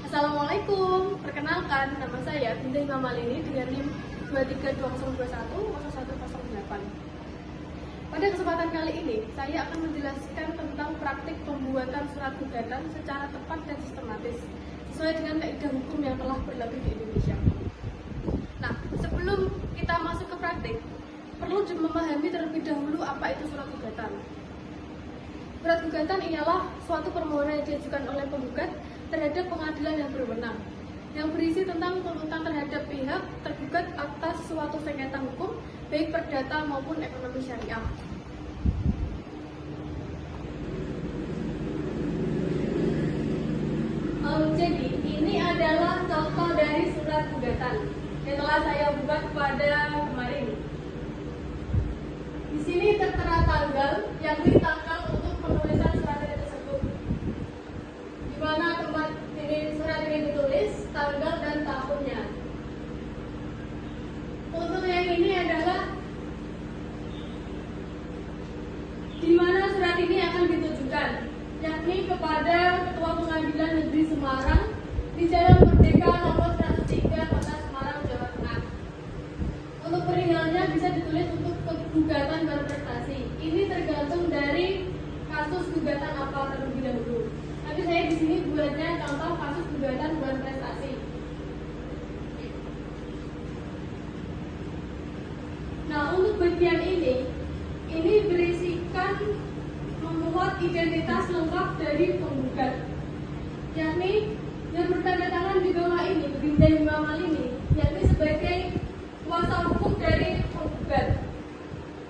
Assalamualaikum, perkenalkan nama saya Binti Mamalini dengan NIM 232021-0108. Pada kesempatan kali ini, saya akan menjelaskan tentang praktik pembuatan surat gugatan secara tepat dan sistematis sesuai dengan kaidah hukum yang telah berlaku di Indonesia. Nah, sebelum kita masuk ke praktik, perlu memahami terlebih dahulu apa itu surat gugatan. Surat gugatan ialah suatu permohonan yang diajukan oleh penggugat terhadap pengadilan yang berwenang, yang berisi tentang tuntutan terhadap pihak tergugat atas suatu sengketa hukum, baik perdata maupun ekonomi syariah. Jadi, ini adalah contoh dari surat gugatan yang telah saya buat pada kemarin. Di sini tertera tanggal, yakni tanggal untuk penulisan surat tersebut. Di mana tempat surat ini ditulis, tanggal dan tahunnya. Untuk yang ini adalah di mana surat ini akan ditujukan, yakni kepada Ketua Pengadilan Negeri Semarang di Jalan Merdeka nomor 103 Kota Semarang, Jawa Tengah. Untuk perihalnya bisa ditulis untuk gugatan berprestasi. Ini tergantung dari kasus gugatan apa terlebih dahulu. Tapi saya di sini buatnya contoh kasus gugatan berprestasi. Nah, untuk bagian ini berisikan memuat identitas lengkap dari penggugat, yakni yang bertanda tangan di bawah ini, Binti Mamalini, yakni sebagai kuasa hukum dari penggugat.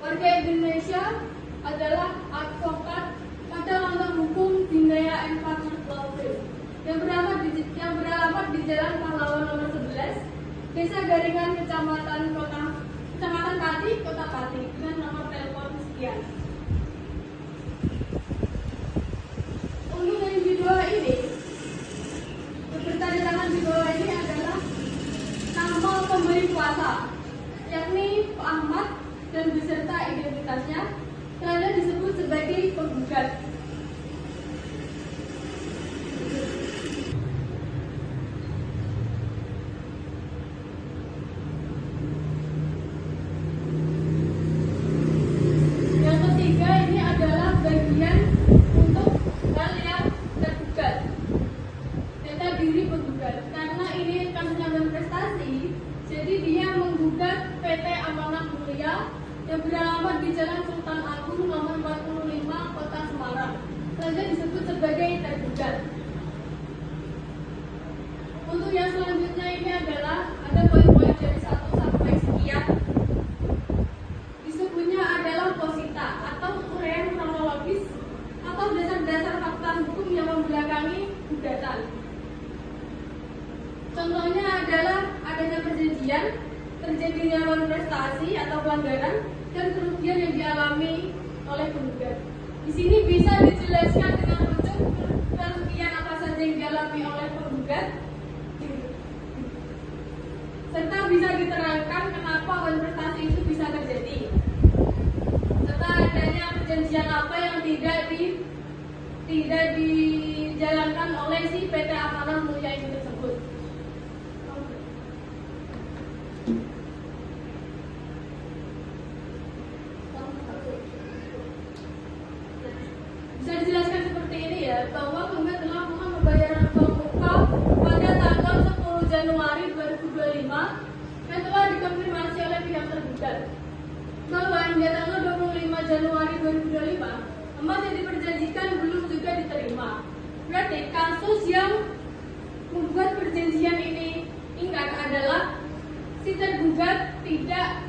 Warga Indonesia adalah advokat pada lantar hukum Binaya and Partner Law Firm yang beralamat di Jalan Pahlawan nomor 11, Desa Garingan, Kecamatan Pati, Kota Pati, dengan nomor telepon sekian. Untuk yang di bawah ini, bertanda tangan di bawah ini adalah nama pemberi kuasa, yakni Pak Ahmad, dan beserta identitasnya telah disebut sebagai penggugat. Yang ketiga ini adalah bagian untuk hal yang tergugat, data diri penggugat. Karena ini kasusnya berprestasi, jadi dia menggugat PT Amanah Mulia yang beralamat di Jalan Sultan Agung nomor 45 Kota Semarang, saja disebut sebagai tergugat. Untuk yang selanjutnya ini adalah ada poin-poin dari 1 sampai sekian. Disebutnya adalah posita atau uraian kronologis atau dasar-dasar fakta hukum yang membelakangi gugatan. Contohnya adalah adanya perjanjian, terjadinya prestasi atau pelanggaran, dan kerugian yang dialami oleh penggugat. Di sini bisa dijelaskan dengan rujuk kerugian apa saja yang dialami oleh penggugat, serta bisa diterangkan kenapa prestasi itu bisa terjadi, serta adanya perjanjian apa yang tidak dijalankan oleh si PT Amanah Mulia ini tersebut. Bisa dijelaskan seperti ini ya, bahwa penggugat telah melakukan pembayaran uang muka pada tanggal 10 Januari 2025 yang telah dikonfirmasi oleh pihak tergugat bahwa hingga tanggal 25 Januari 2025 emas yang diperjanjikan belum juga diterima. Berarti kasus yang membuat perjanjian ini ingat adalah si tergugat tidak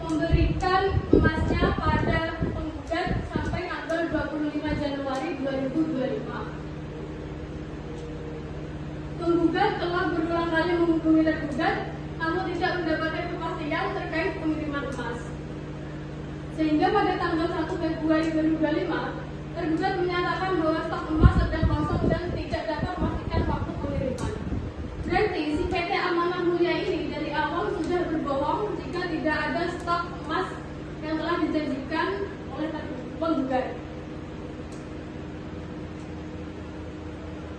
memberikan emasnya pada penggugat sampai tanggal 25 Januari 2025. Penggugat telah berulang kali menghubungi tergugat, namun tidak mendapatkan kepastian terkait pengiriman emas. Sehingga pada tanggal 1 Februari 2025, tergugat menyatakan bahwa stok emas sedang kosong dan tidak dapat memastikan waktu pengiriman. Berarti si PT Amanah Mulia ini dari awal sudah berbohong jika tidak ada stok emas yang telah dijanjikan oleh penggugat.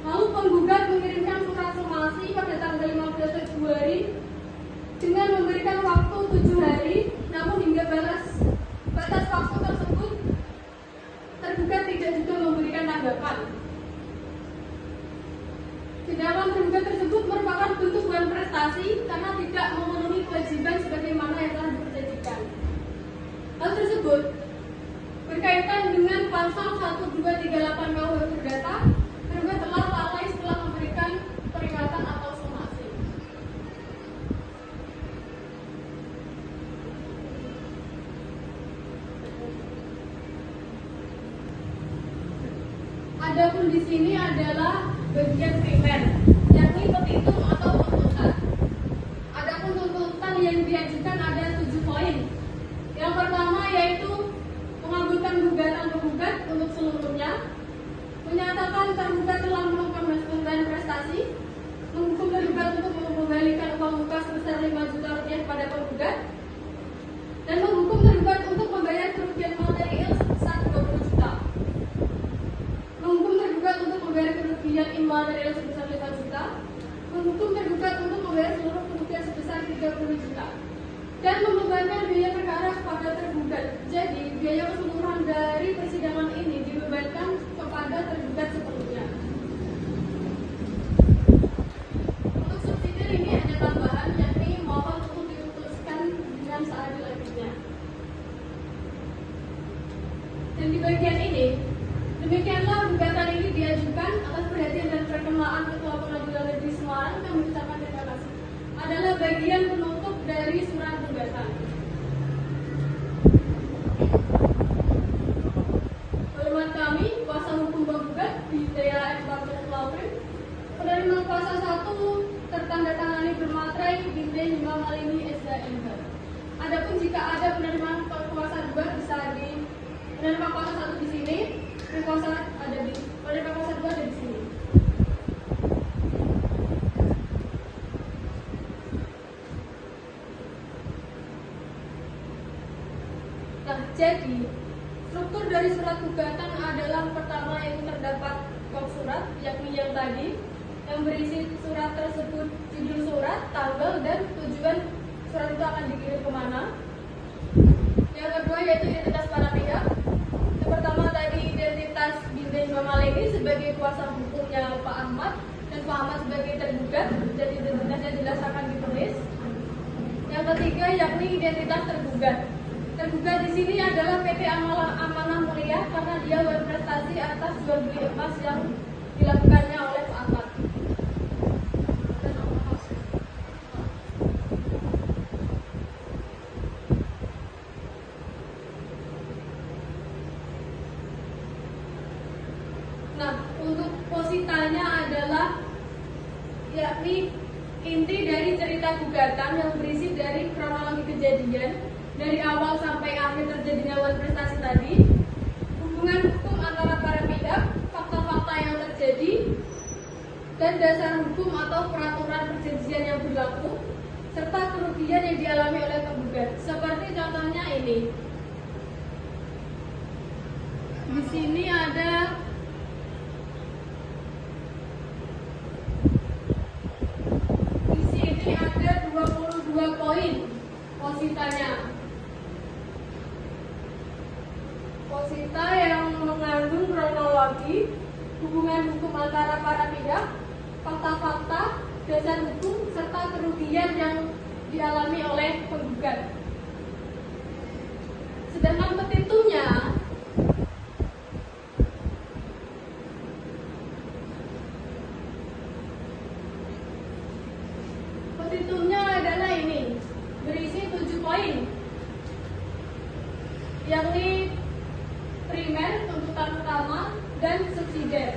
Lalu penggugat mengirimkan 7 hari, namun hingga batas waktu tersebut tergugat tidak juga memberikan tanggapan. Sedangkan tergugat tersebut merupakan bentuk bukan prestasi karena tidak memenuhi kewajiban sebagaimana yang telah diperjanjikan. Hal tersebut berkaitan dengan pasal 1238 KUH Perdata, tergugat telah lalai setelah memberikan peringatan atau somasi. Adapun di sini adalah bagian primer, yakni petitum atau tuntutan. Adapun tuntutan yang diajukan ada 7 poin. Yang pertama yaitu mengabulkan gugatan penggugat untuk seluruhnya, menyatakan tergugat telah melakukan prestasi, menghukum tergugat untuk mengembalikan uang muka sebesar 5 juta rupiah kepada penggugat, dan menghukum tergugat untuk membayar kerugian material sebesar 20 juta. Menghukum tergugat untuk membayar kerugian imaterial sebesar 5 juta, menghukum tergugat untuk membayar seluruh kerugian sebesar 30 juta, dan membebankan biaya perkara kepada tergugat. Jadi, biaya keseluruhan dari persidangan ini dibebankan kepada tergugat sepenuhnya. Untuk subsidi ini ada tambahan, yakni mohon untuk diputuskan dengan seadil-adilnya. Dan di bagian ini, demikianlah gugatan ini diajukan atas perhatian dan perkenalan Ketua Pengadilan Negeri Semarang yang mengucapkan terima kasih. Adalah bagian penutup dari surat gugatan. Hormat kami, kuasa hukum penggugat Bidaya F. Bakir Laufin, penerima kuasa 1 tertandatangani bermaterai Binti Imam Malini SDMH. Adapun jika ada penerimaan kuasa 2 bisa di penerima kuasa 1 di sini, penerima kuasa 2 ada di sini. Nah, jadi struktur dari surat gugatan adalah pertama yaitu terdapat pokok surat, yakni yang tadi, yang berisi surat tersebut, judul surat, tanggal, dan tujuan surat itu akan dikirim kemana. Yang kedua yaitu identitas para pihak. Yang pertama tadi identitas Binti Imam Malini sebagai kuasa hukumnya Pak Ahmad, dan Pak Ahmad sebagai tergugat, dan identitasnya jelas akan ditulis. Yang ketiga yakni identitas tergugat. Tergugat di sini adalah PT Amanah Mulia karena dia berprestasi atas jual beli emas yang dilakukannya oleh Pak Ahmad. Nah, untuk positanya adalah yakni inti dari cerita gugatan yang berisi dari kronologi kejadian dari awal sampai akhir terjadinya awal prestasi tadi, hubungan hukum antara para pihak, fakta-fakta yang terjadi, dan dasar hukum atau peraturan perjanjian yang berlaku, serta kerugian yang dialami oleh penggugat. Seperti contohnya ini. Di sini ada di sini ada 22 poin positanya. Posita yang mengandung kronologi, hubungan hukum antara para pihak, fakta-fakta, dasar hukum, serta kerugian yang dialami oleh penggugat. Sedangkan petitumnya adalah ini, berisi 7 poin, yakni primer, tuntutan utama, dan subsidiar.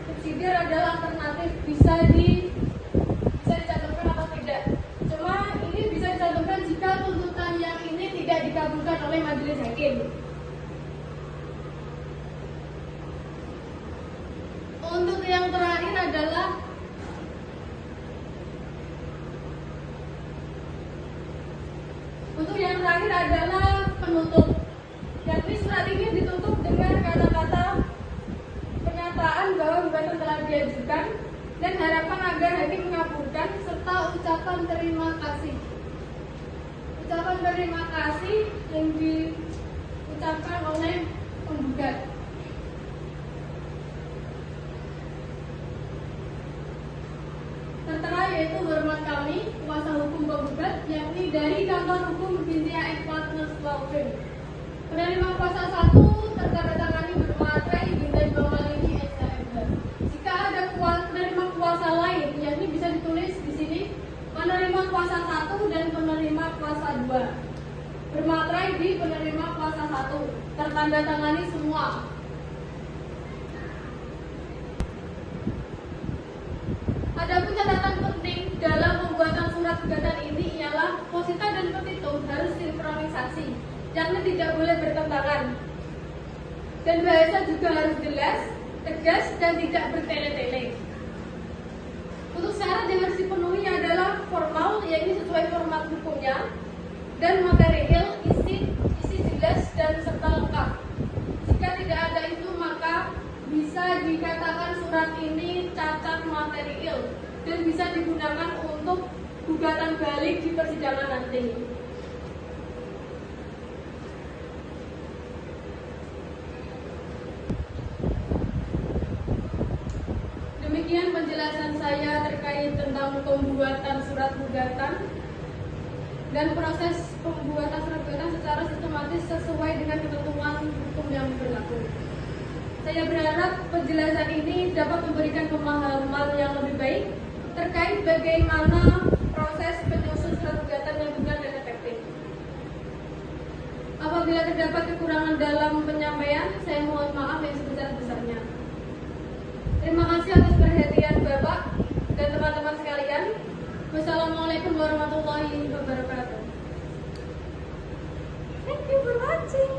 Subsidiar adalah alternatif, bisa dicantumkan atau tidak. Cuma ini bisa dicantumkan jika tuntutan yang ini tidak dikabulkan oleh majelis hakim. Untuk yang terakhir adalah penutup. Yakni surat ini ditutup dengan kata-kata pernyataan bahwa gugatan telah diajukan dan harapan agar hakim mengabulkan serta ucapan terima kasih. ucapan terima kasih yang diucapkan oleh penggugat. Tertera yaitu hormat kami, kuasa hukum penggugat, yakni dari Kantor Hukum Bintia and Partners Law Firm. Penerima kuasa 1 tertandatangani bermaterai Bintai Bamalini SHMH. Jika ada penerima kuasa lain, yakni bisa ditulis di sini penerima kuasa 1 dan penerima kuasa 2. Bermaterai di penerima kuasa 1, tertandatangani semua. Adapun catatan penting dalam pembuatan surat gugatan ini ialah posita dan petitum harus sinkronisasi, yakni tidak boleh bertentangan. Dan bahasa juga harus jelas, tegas, dan tidak bertele-tele. Untuk syarat yang harus dipenuhi adalah formal, yakni sesuai format hukumnya, dan material, isi jelas dan serta lengkap. Jika tidak ada itu, maka bisa dikatakan surat ini cacat material dan bisa digunakan untuk gugatan balik di persidangan nanti. Demikian penjelasan saya terkait tentang pembuatan surat gugatan dan proses pembuatan surat gugatan secara sistematis sesuai dengan ketentuan hukum yang berlaku. Saya berharap penjelasan ini dapat memberikan pemahaman yang lebih baik terkait bagaimana proses penyusun surat gugatan yang benar dan efektif. Apabila terdapat kekurangan dalam penyampaian, saya mohon maaf yang sebesar-besarnya. Terima kasih atas perhatian Bapak dan teman-teman sekalian. Wassalamualaikum warahmatullahi wabarakatuh. Thank you for watching.